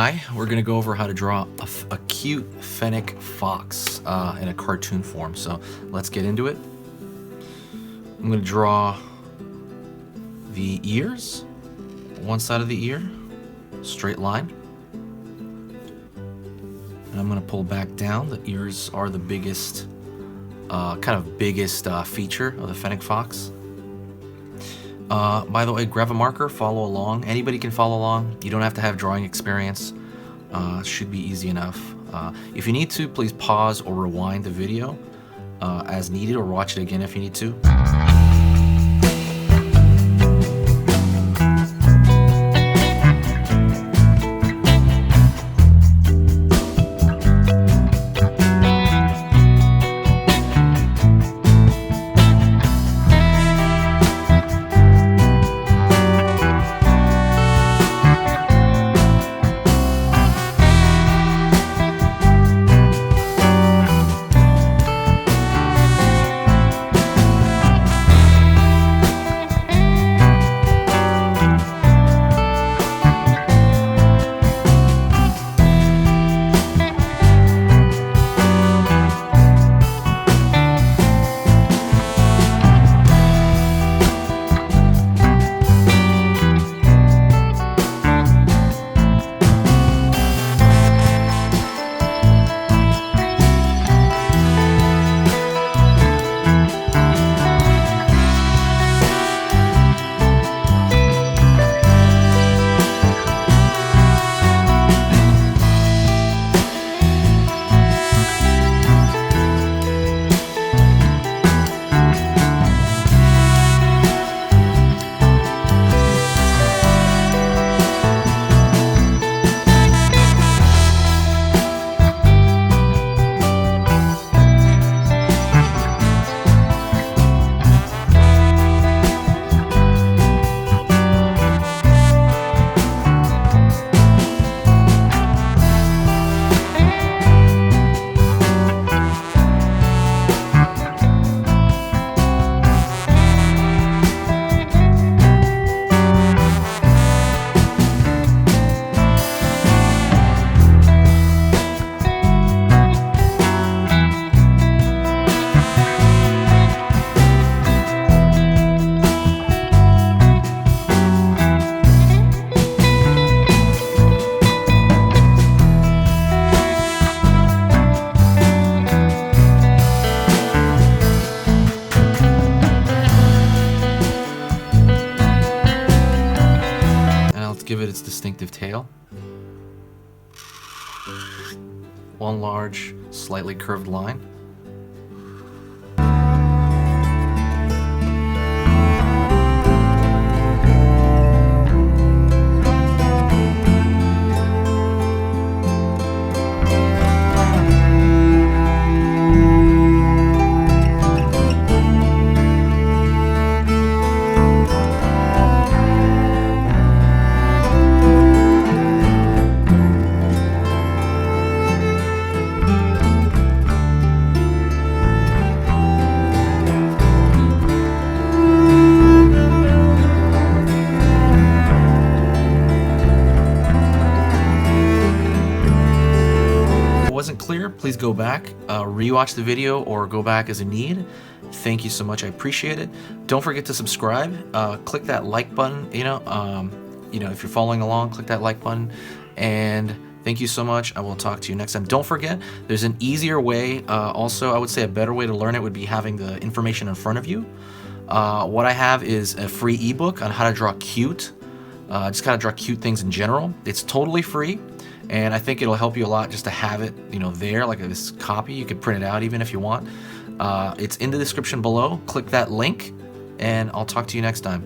guy, we're gonna go over how to draw a cute Fennec fox in a cartoon form. So let's get into it. I'm gonna draw the ears, one side of the ear, straight line. And I'm gonna pull back down. The ears are the biggest, biggest feature of the Fennec fox. By the way, grab a marker, follow along. Anybody can follow along. You don't have to have drawing experience. Should be easy enough. If you need to, please pause or rewind the video as needed, or watch it again if you need to. Give it its distinctive tail. One large, slightly curved line. Wasn't clear, please go back, rewatch the video, or go back as a need. Thank you so much, I appreciate it. Don't forget to subscribe. Click that like button. If you're following along, click that like button. And thank you so much. I will talk to you next time. Don't forget, there's an easier way. Also, I would say a better way to learn it would be having the information in front of you. What I have is a free ebook on how to draw cute. Just kind of draw cute things in general. It's totally free. And I think it'll help you a lot just to have it, there, like this copy. You can print it out even if you want. It's in the description below. Click that link, and I'll talk to you next time.